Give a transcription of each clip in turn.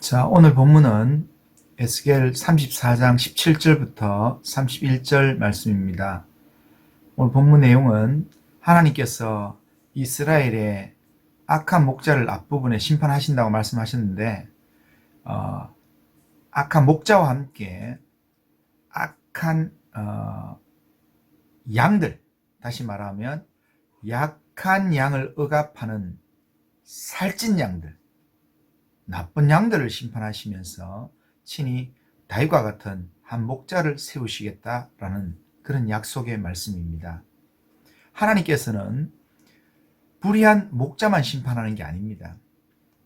자, 오늘 본문은 에스겔 34장 17절부터 31절 말씀입니다. 오늘 본문 내용은 하나님께서 이스라엘의 악한 목자를 앞부분에 심판하신다고 말씀하셨는데 악한 목자와 함께 악한 양들, 다시 말하면 약한 양을 억압하는 살찐 양들, 나쁜 양들을 심판하시면서 친히 다윗과 같은 한 목자를 세우시겠다라는 그런 약속의 말씀입니다. 하나님께서는 불의한 목자만 심판하는 게 아닙니다.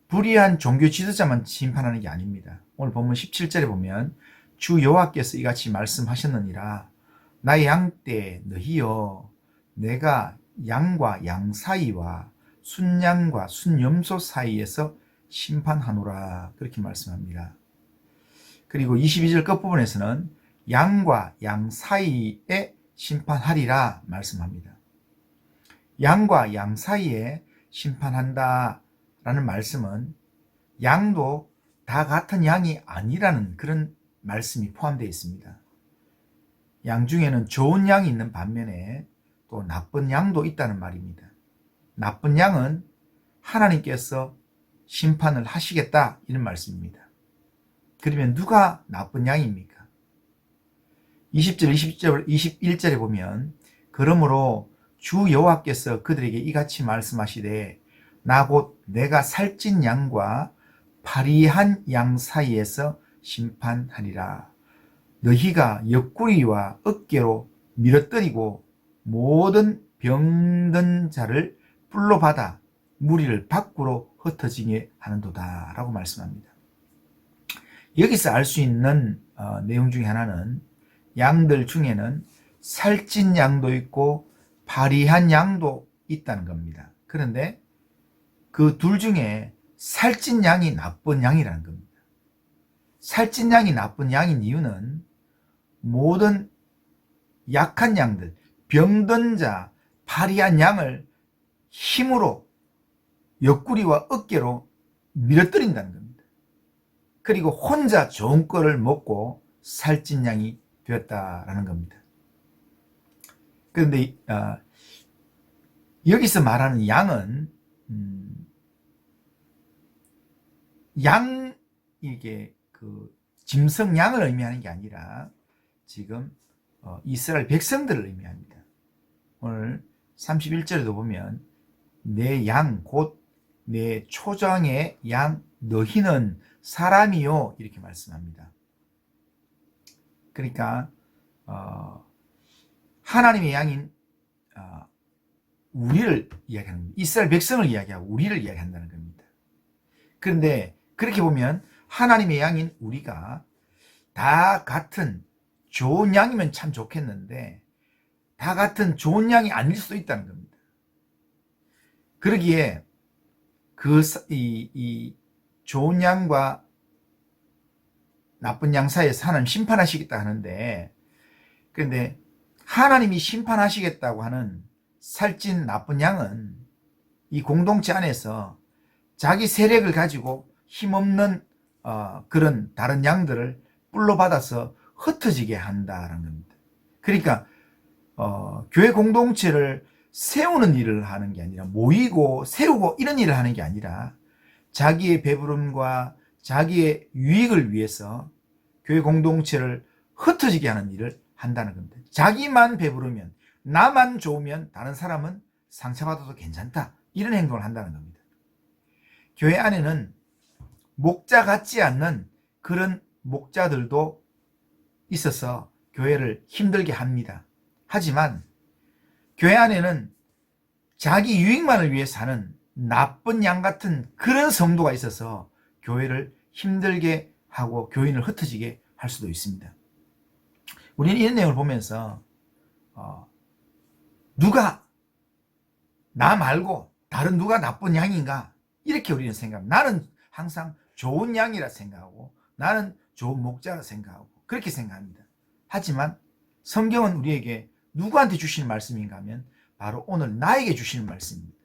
불의한 종교 지도자만 심판하는 게 아닙니다. 오늘 본문 17절에 보면 주 여호와께서 이같이 말씀하셨느니라. 나의 양떼 너희여, 내가 양과 양 사이와 순양과 순염소 사이에서 심판하노라, 그렇게 말씀합니다. 그리고 22절 끝부분에서는 양과 양 사이에 심판하리라 말씀합니다. 양과 양 사이에 심판한다 라는 말씀은 양도 다 같은 양이 아니라는 그런 말씀이 포함되어 있습니다. 양 중에는 좋은 양이 있는 반면에 또 나쁜 양도 있다는 말입니다. 나쁜 양은 하나님께서 심판을 하시겠다, 이런 말씀입니다. 그러면 누가 나쁜 양입니까? 20절, 21절에 보면 그러므로 주 여호와께서 그들에게 이같이 말씀하시되 나 곧 내가 살찐 양과 파리한 양 사이에서 심판하리라. 너희가 옆구리와 어깨로 밀어뜨리고 모든 병든 자를 뿔로 받아 무리를 밖으로 흩어지게 하는도다 라고 말씀합니다. 여기서 알 수 있는 내용 중에 하나는 양들 중에는 살찐 양도 있고 파리한 양도 있다는 겁니다. 그런데 그 둘 중에 살찐 양이 나쁜 양이라는 겁니다. 살찐 양이 나쁜 양인 이유는 모든 약한 양들, 병든 자, 파리한 양을 힘으로 옆구리와 어깨로 밀어뜨린다는 겁니다. 그리고 혼자 좋은 거를 먹고 살찐 양이 되었다라는 겁니다. 그런데 여기서 말하는 양은 이게 그 짐승 양을 의미하는 게 아니라 지금 이스라엘 백성들을 의미합니다. 오늘 31절에도 보면 내 양 곧 내 초장의 양 너희는 사람이요, 이렇게 말씀합니다. 그러니까 하나님의 양인 우리를 이야기하는 겁니다. 이스라엘 백성을 이야기하고 우리를 이야기한다는 겁니다. 그런데 그렇게 보면 하나님의 양인 우리가 다 같은 좋은 양이면 참 좋겠는데 다 같은 좋은 양이 아닐 수도 있다는 겁니다. 그러기에 이 좋은 양과 나쁜 양 사이에서 하나님 심판하시겠다 하는데, 그런데 하나님이 심판하시겠다고 하는 살찐 나쁜 양은 이 공동체 안에서 자기 세력을 가지고 힘없는 그런 다른 양들을 뿔로 받아서 흩어지게 한다는 겁니다. 그러니까 교회 공동체를 세우는 일을 하는 게 아니라 모이고 세우고 이런 일을 하는 게 아니라 자기의 배부름과 자기의 유익을 위해서 교회 공동체를 흩어지게 하는 일을 한다는 겁니다. 자기만 배부르면, 나만 좋으면 다른 사람은 상처받아도 괜찮다, 이런 행동을 한다는 겁니다. 교회 안에는 목자 같지 않는 그런 목자들도 있어서 교회를 힘들게 합니다. 하지만 교회 안에는 자기 유익만을 위해 사는 나쁜 양 같은 그런 성도가 있어서 교회를 힘들게 하고 교인을 흩어지게 할 수도 있습니다. 우리는 이런 내용을 보면서 누가 나 말고 다른 누가 나쁜 양인가, 이렇게 우리는 생각합니다. 나는 항상 좋은 양이라 생각하고 나는 좋은 목자라 생각하고 그렇게 생각합니다. 하지만 성경은 우리에게 누구한테 주시는 말씀인가 하면 바로 오늘 나에게 주시는 말씀입니다.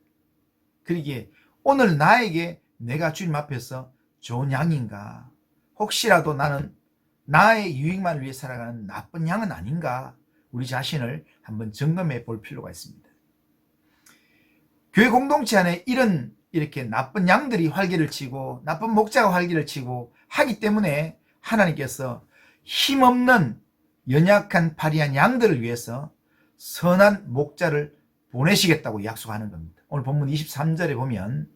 그러기에 오늘 나에게 내가 주님 앞에서 좋은 양인가? 혹시라도 나는 나의 유익만을 위해 살아가는 나쁜 양은 아닌가? 우리 자신을 한번 점검해 볼 필요가 있습니다. 교회 공동체 안에 이렇게 나쁜 양들이 활개를 치고 나쁜 목자가 활개를 치고 하기 때문에 하나님께서 힘없는 연약한 파리한 양들을 위해서 선한 목자를 보내시겠다고 약속하는 겁니다. 오늘 본문 23절에 보면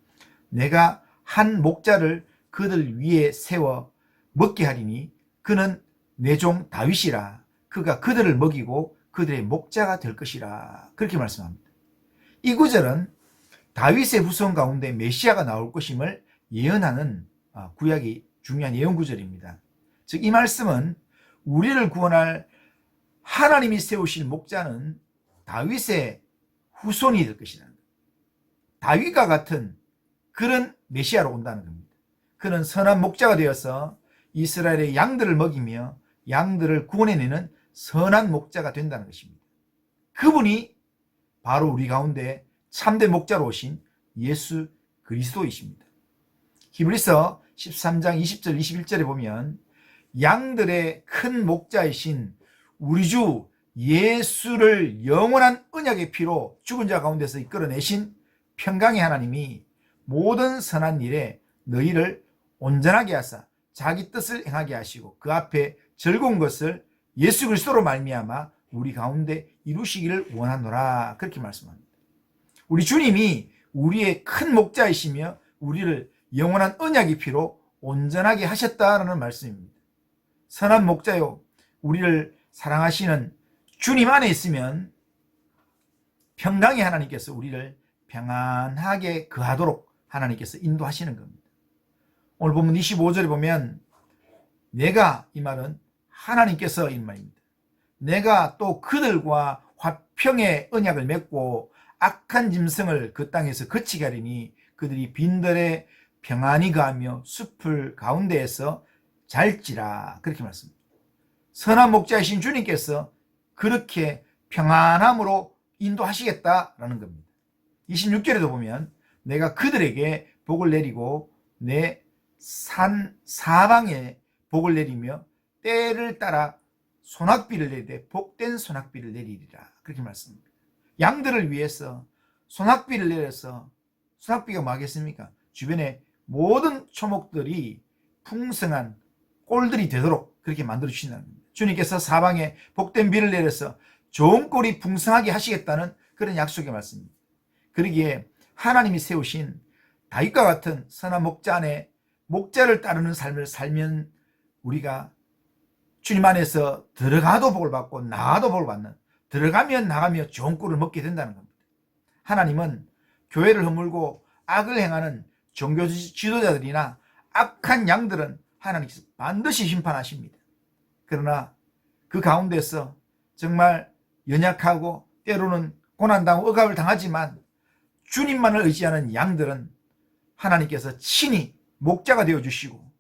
내가 한 목자를 그들 위에 세워 먹게 하리니 그는 내 종 다윗이라. 그가 그들을 먹이고 그들의 목자가 될 것이라. 그렇게 말씀합니다. 이 구절은 다윗의 후손 가운데 메시아가 나올 것임을 예언하는 구약의 중요한 예언 구절입니다. 즉 이 말씀은 우리를 구원할 하나님이 세우실 목자는 다윗의 후손이 될 것이라는 겁니다. 다윗과 같은 그런 메시아로 온다는 겁니다. 그는 선한 목자가 되어서 이스라엘의 양들을 먹이며 양들을 구원해내는 선한 목자가 된다는 것입니다. 그분이 바로 우리 가운데 참된 목자로 오신 예수 그리스도이십니다. 히브리서 13장 20절 21절에 보면 양들의 큰 목자이신 우리 주 예수를 영원한 언약의 피로 죽은 자 가운데서 이끌어내신 평강의 하나님이 모든 선한 일에 너희를 온전하게 하사 자기 뜻을 행하게 하시고 그 앞에 즐거운 것을 예수 그리스도로 말미암아 우리 가운데 이루시기를 원하노라. 그렇게 말씀합니다. 우리 주님이 우리의 큰 목자이시며 우리를 영원한 언약의 피로 온전하게 하셨다는 말씀입니다. 선한 목자요, 우리를 사랑하시는 주님 안에 있으면 평강의 하나님께서 우리를 평안하게 거하도록 하나님께서 인도하시는 겁니다. 오늘 본문 25절에 보면 내가, 이 말은 하나님께서 이 말입니다. 내가 또 그들과 화평의 언약을 맺고 악한 짐승을 그 땅에서 거치게 하리니 그들이 빈들에 평안히 가며 숲을 가운데에서 잘지라. 그렇게 말씀합니다. 선한 목자이신 주님께서 그렇게 평안함으로 인도하시겠다라는 겁니다. 26절에도 보면 내가 그들에게 복을 내리고 내 산 사방에 복을 내리며 때를 따라 소낙비를 내리되 복된 소낙비를 내리리라. 그렇게 말씀합니다. 양들을 위해서 소낙비를 내려서, 소낙비가 뭐겠습니까? 주변에 모든 초목들이 풍성한 꼴들이 되도록 그렇게 만들어 주신다는 겁니다. 주님께서 사방에 복된 비를 내려서 좋은 꼴이 풍성하게 하시겠다는 그런 약속의 말씀입니다. 그러기에 하나님이 세우신 다윗과 같은 선한 목자 안에 목자를 따르는 삶을 살면 우리가 주님 안에서 들어가도 복을 받고 나가도 복을 받는, 들어가면 나가며 좋은 꼴을 먹게 된다는 겁니다. 하나님은 교회를 허물고 악을 행하는 종교 지도자들이나 악한 양들은 하나님께서 반드시 심판하십니다. 그러나 그 가운데서 정말 연약하고 때로는 고난당하고 억압을 당하지만 주님만을 의지하는 양들은 하나님께서 친히 목자가 되어주시고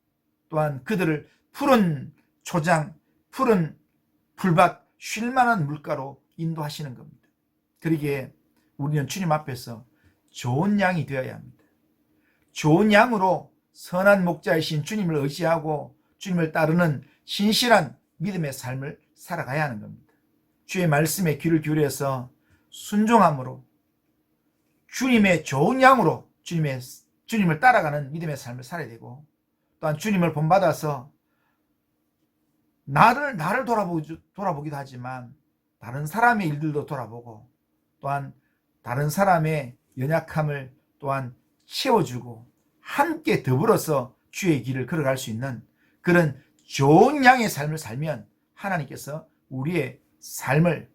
또한 그들을 푸른 초장, 푸른 풀밭, 쉴만한 물가로 인도하시는 겁니다. 그러기에 우리는 주님 앞에서 좋은 양이 되어야 합니다. 좋은 양으로 선한 목자이신 주님을 의지하고 주님을 따르는 신실한 믿음의 삶을 살아가야 하는 겁니다. 주의 말씀에 귀를 기울여서 순종함으로 주님의 좋은 양으로 주님을 따라가는 믿음의 삶을 살아야 되고, 또한 주님을 본받아서 나를 돌아보기도 하지만 다른 사람의 일들도 돌아보고 또한 다른 사람의 연약함을 또한 채워주고 함께 더불어서 주의 길을 걸어갈 수 있는 그런 좋은 양의 삶을 살면 하나님께서 우리의 삶을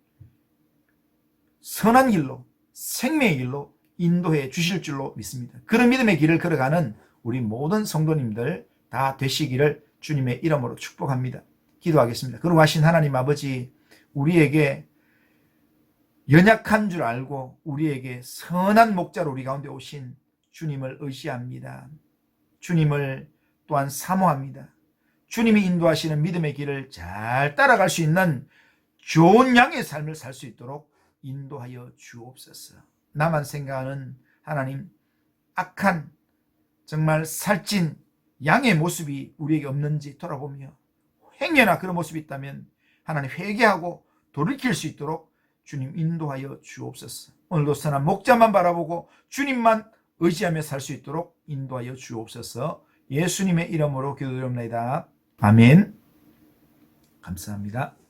선한 길로, 생명의 길로 인도해 주실 줄로 믿습니다. 그런 믿음의 길을 걸어가는 우리 모든 성도님들 다 되시기를 주님의 이름으로 축복합니다. 기도하겠습니다. 거룩하신 하나님 아버지, 우리에게 연약한 줄 알고 우리에게 선한 목자로 우리 가운데 오신 주님을 의지합니다. 주님을 또한 사모합니다. 주님이 인도하시는 믿음의 길을 잘 따라갈 수 있는 좋은 양의 삶을 살 수 있도록 인도하여 주옵소서. 나만 생각하는 하나님, 악한 정말 살찐 양의 모습이 우리에게 없는지 돌아보며 행여나 그런 모습이 있다면 하나님 회개하고 돌이킬 수 있도록 주님 인도하여 주옵소서. 오늘도 선한 목자만 바라보고 주님만 의지하며 살 수 있도록 인도하여 주옵소서. 예수님의 이름으로 기도드립니다. 아멘. 감사합니다.